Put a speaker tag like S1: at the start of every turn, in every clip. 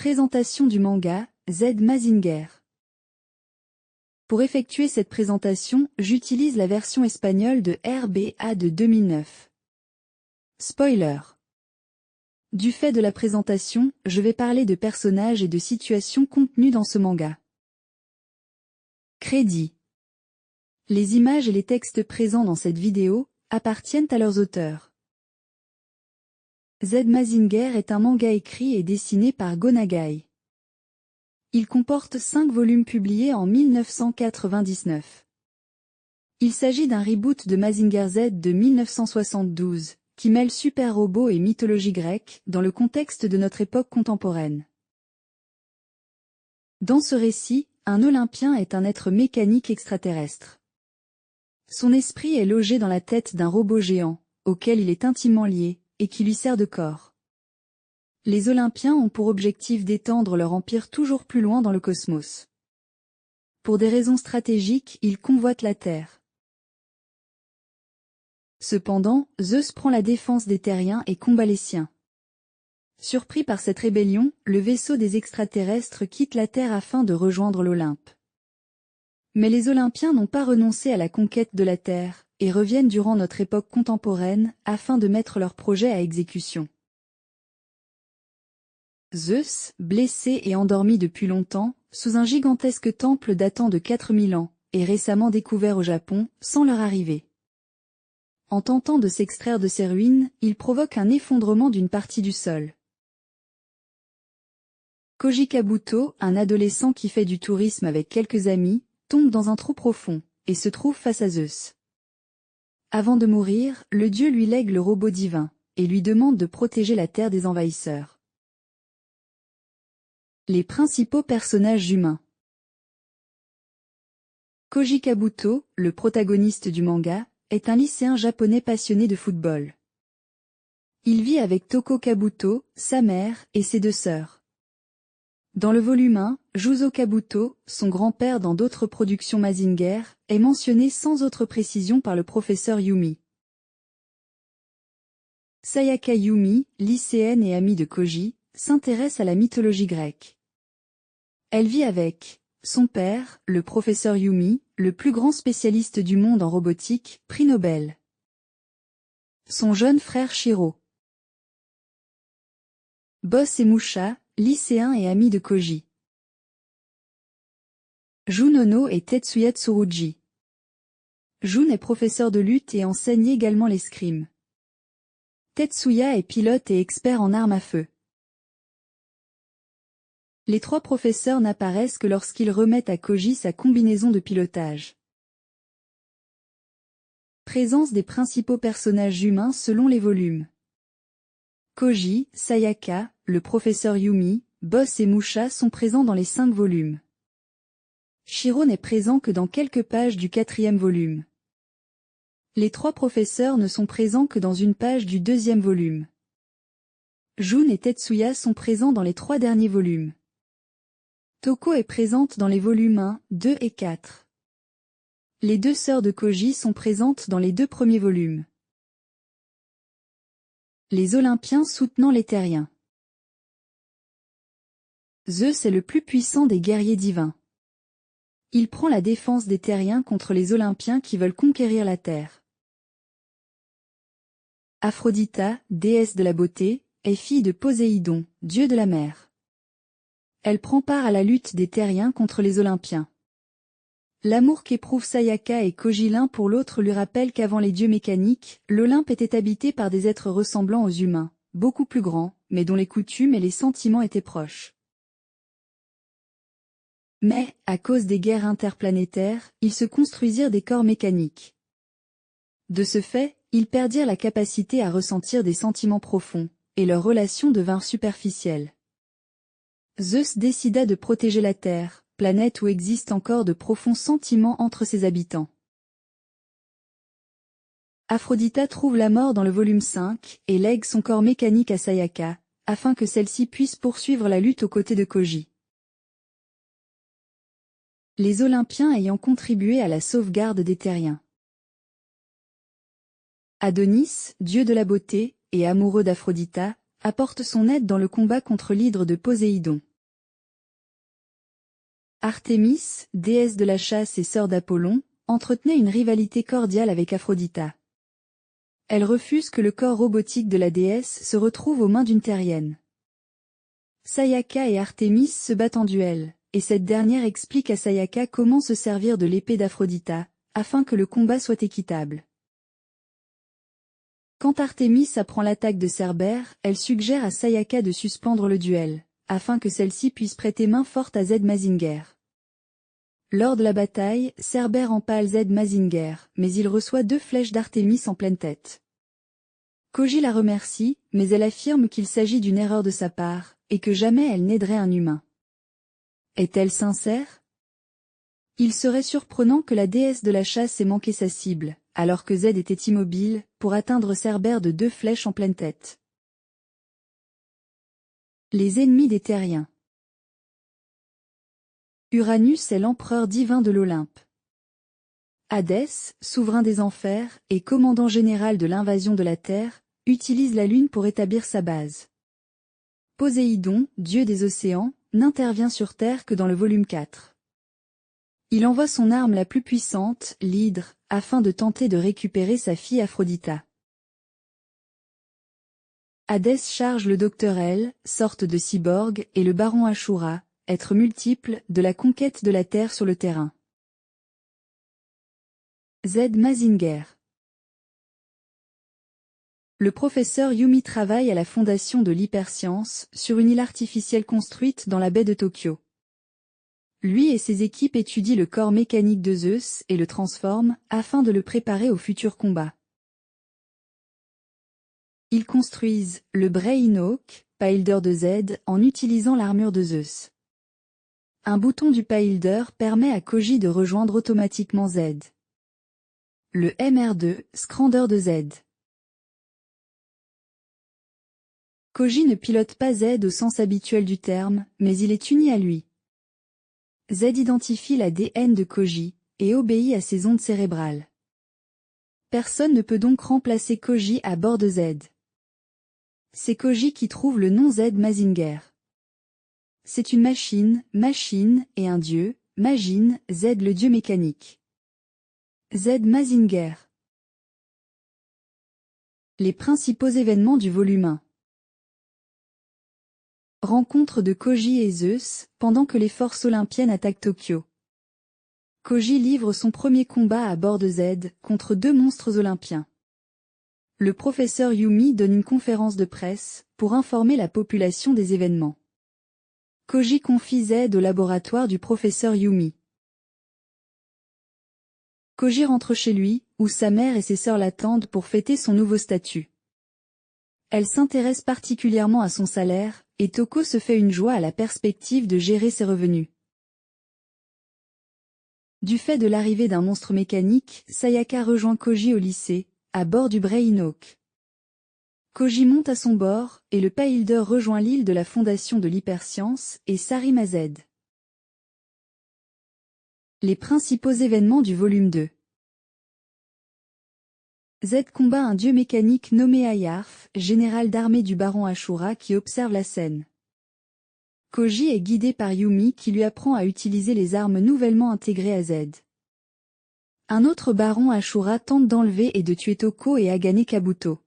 S1: Présentation du manga, Z Mazinger. Pour effectuer cette présentation, j'utilise la version espagnole de RBA de 2009. Spoiler. Du fait de la présentation, je vais parler de personnages et de situations contenues dans ce manga. Crédit. Les images et les textes présents dans cette vidéo appartiennent à leurs auteurs. Z Mazinger est un manga écrit et dessiné par Go Nagai. Il comporte 5 volumes publiés en 1999. Il s'agit d'un reboot de Mazinger Z de 1972, qui mêle super robots et mythologie grecque dans le contexte de notre époque contemporaine. Dans ce récit, un Olympien est un être mécanique extraterrestre. Son esprit est logé dans la tête d'un robot géant, auquel il est intimement lié, et qui lui sert de corps. Les Olympiens ont pour objectif d'étendre leur empire toujours plus loin dans le cosmos. Pour des raisons stratégiques, ils convoitent la Terre. Cependant, Zeus prend la défense des Terriens et combat les siens. Surpris par cette rébellion, le vaisseau des extraterrestres quitte la Terre afin de rejoindre l'Olympe. Mais les Olympiens n'ont pas renoncé à la conquête de la Terre, et reviennent durant notre époque contemporaine, afin de mettre leur projet à exécution. Zeus, blessé et endormi depuis longtemps, sous un gigantesque temple datant de 4000 ans, est récemment découvert au Japon, sans leur arrivée. En tentant de s'extraire de ces ruines, il provoque un effondrement d'une partie du sol. Koji Kabuto, un adolescent qui fait du tourisme avec quelques amis, tombe dans un trou profond, et se trouve face à Zeus. Avant de mourir, le dieu lui lègue le robot divin, et lui demande de protéger la Terre des envahisseurs. Les principaux personnages humains. Koji Kabuto, le protagoniste du manga, est un lycéen japonais passionné de football. Il vit avec Toko Kabuto, sa mère, et ses 2 sœurs. Dans le volume 1, Juzo Kabuto, son grand-père dans d'autres productions Mazinger, est mentionné sans autre précision par le professeur Yumi. Sayaka Yumi, lycéenne et amie de Koji, s'intéresse à la mythologie grecque. Elle vit avec son père, le professeur Yumi, le plus grand spécialiste du monde en robotique, prix Nobel. Son jeune frère Shiro. Boss et Musha, lycéen et ami de Koji. Junono et Tetsuya Tsurugi. Jun est professeur de lutte et enseigne également l'escrime. Tetsuya est pilote et expert en armes à feu. Les 3 professeurs n'apparaissent que lorsqu'ils remettent à Koji sa combinaison de pilotage. Présence des principaux personnages humains selon les volumes. Koji, Sayaka, le professeur Yumi, Boss et Musha sont présents dans les 5 volumes. Shiro n'est présent que dans quelques pages du 4e volume. Les 3 professeurs ne sont présents que dans une page du 2e volume. Jun et Tetsuya sont présents dans les 3 derniers volumes. Toko est présente dans les volumes 1, 2 et 4. Les 2 sœurs de Koji sont présentes dans les 2 premiers volumes. Les Olympiens soutenant les Terriens. Zeus est le plus puissant des guerriers divins. Il prend la défense des Terriens contre les Olympiens qui veulent conquérir la Terre. Aphrodita, déesse de la beauté, est fille de Poséidon, dieu de la mer. Elle prend part à la lutte des Terriens contre les Olympiens. L'amour qu'éprouvent Sayaka et Koji l'un pour l'autre lui rappelle qu'avant les dieux mécaniques, l'Olympe était habité par des êtres ressemblant aux humains, beaucoup plus grands, mais dont les coutumes et les sentiments étaient proches. Mais, à cause des guerres interplanétaires, ils se construisirent des corps mécaniques. De ce fait, ils perdirent la capacité à ressentir des sentiments profonds, et leurs relations devinrent superficielles. Zeus décida de protéger la Terre, planète où existent encore de profonds sentiments entre ses habitants. Aphrodita trouve la mort dans le volume 5, et lègue son corps mécanique à Sayaka, afin que celle-ci puisse poursuivre la lutte aux côtés de Koji. Les Olympiens ayant contribué à la sauvegarde des Terriens. Adonis, dieu de la beauté, et amoureux d'Aphrodita, apporte son aide dans le combat contre l'hydre de Poséidon. Artémis, déesse de la chasse et sœur d'Apollon, entretenait une rivalité cordiale avec Aphrodita. Elle refuse que le corps robotique de la déesse se retrouve aux mains d'une terrienne. Sayaka et Artémis se battent en duel, et cette dernière explique à Sayaka comment se servir de l'épée d'Aphrodita, afin que le combat soit équitable. Quand Artémis apprend l'attaque de Cerbère, elle suggère à Sayaka de suspendre le duel, afin que celle-ci puisse prêter main forte à Zed Mazinger. Lors de la bataille, Cerbère empale Zed Mazinger, mais il reçoit 2 flèches d'Artémis en pleine tête. Koji la remercie, mais elle affirme qu'il s'agit d'une erreur de sa part, et que jamais elle n'aiderait un humain. Est-elle sincère? Il serait surprenant que la déesse de la chasse ait manqué sa cible, alors que Zed était immobile, pour atteindre Cerbère de 2 flèches en pleine tête. Les ennemis des Terriens. Uranus est l'empereur divin de l'Olympe. Hadès, souverain des enfers, et commandant général de l'invasion de la Terre, utilise la Lune pour établir sa base. Poséidon, dieu des océans, n'intervient sur Terre que dans le volume 4. Il envoie son arme la plus puissante, l'Hydre, afin de tenter de récupérer sa fille Aphrodita. Hadès charge le Docteur L, sorte de cyborg, et le baron Ashura, être multiple, de la conquête de la Terre sur le terrain. Zed Mazinger. Le professeur Yumi travaille à la fondation de l'hyperscience, sur une île artificielle construite dans la baie de Tokyo. Lui et ses équipes étudient le corps mécanique de Zeus et le transforment, afin de le préparer au futur combat. Ils construisent le Brainhawk, Pailder de Z, en utilisant l'armure de Zeus. Un bouton du Pailder permet à Koji de rejoindre automatiquement Z. Le MR2, Scrander de Z. Koji ne pilote pas Z au sens habituel du terme, mais il est uni à lui. Z identifie l'ADN de Koji, et obéit à ses ondes cérébrales. Personne ne peut donc remplacer Koji à bord de Z. C'est Koji qui trouve le nom Z Mazinger. C'est une machine, et un dieu, Magine, Z le dieu mécanique. Z Mazinger. Les principaux événements du volume 1. Rencontre de Koji et Zeus, pendant que les forces olympiennes attaquent Tokyo. Koji livre son premier combat à bord de Z, contre 2 monstres olympiens. Le professeur Yumi donne une conférence de presse, pour informer la population des événements. Koji confie Z au laboratoire du professeur Yumi. Koji rentre chez lui, où sa mère et ses sœurs l'attendent pour fêter son nouveau statut. Elle s'intéresse particulièrement à son salaire, et Toko se fait une joie à la perspective de gérer ses revenus. Du fait de l'arrivée d'un monstre mécanique, Sayaka rejoint Koji au lycée, à bord du Brainhawk. Koji monte à son bord, et le Pailder rejoint l'île de la fondation de l'hyperscience, et s'arrime à Z. Les principaux événements du volume 2. Z combat un dieu mécanique nommé Ayarf, général d'armée du baron Ashura qui observe la scène. Koji est guidé par Yumi qui lui apprend à utiliser les armes nouvellement intégrées à Z. Un autre baron Ashura tente d'enlever et de tuer Toko et Agane Kabuto.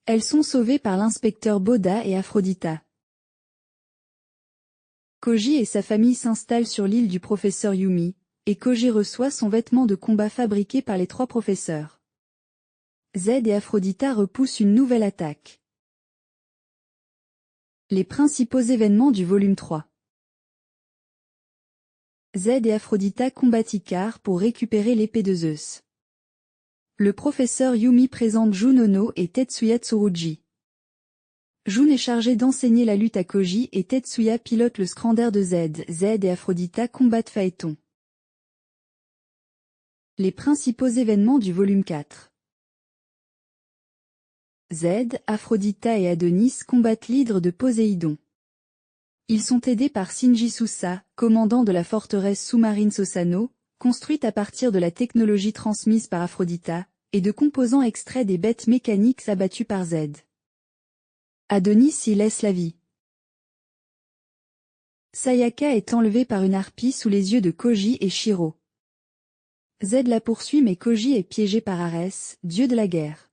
S1: Elles sont sauvées par l'inspecteur Boda et Aphrodita. Koji et sa famille s'installent sur l'île du professeur Yumi, et Koji reçoit son vêtement de combat fabriqué par les 3 professeurs. Z et Aphrodita repoussent une nouvelle attaque. Les principaux événements du volume 3. Z et Aphrodita combattent Icare pour récupérer l'épée de Zeus. Le professeur Yumi présente Junono et Tetsuya Tsurugi. Jun est chargé d'enseigner la lutte à Koji et Tetsuya pilote le Scrander de Z. Z et Aphrodita combattent Phaéton. Les principaux événements du volume 4. Z, Aphrodita et Adonis combattent l'hydre de Poséidon. Ils sont aidés par Shinji Susa, commandant de la forteresse sous-marine Sosano, construite à partir de la technologie transmise par Aphrodita, et de composants extraits des bêtes mécaniques abattues par Z. Adonis y laisse la vie. Sayaka est enlevée par une harpie sous les yeux de Koji et Shiro. Z la poursuit mais Koji est piégé par Arès, dieu de la guerre.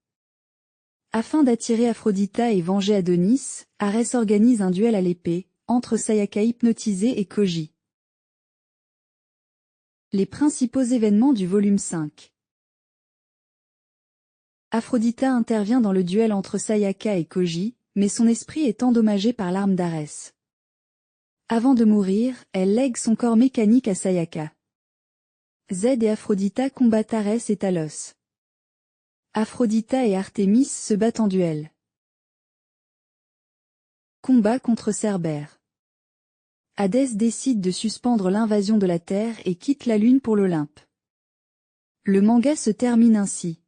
S1: Afin d'attirer Aphrodita et venger Adonis, Arès organise un duel à l'épée, entre Sayaka hypnotisée et Koji. Les principaux événements du volume 5. Aphrodita intervient dans le duel entre Sayaka et Koji, mais son esprit est endommagé par l'arme d'Arès. Avant de mourir, elle lègue son corps mécanique à Sayaka. Z et Aphrodita combattent Arès et Talos. Aphrodita et Artémis se battent en duel. Combat contre Cerbère. Hadès décide de suspendre l'invasion de la Terre et quitte la Lune pour l'Olympe. Le manga se termine ainsi.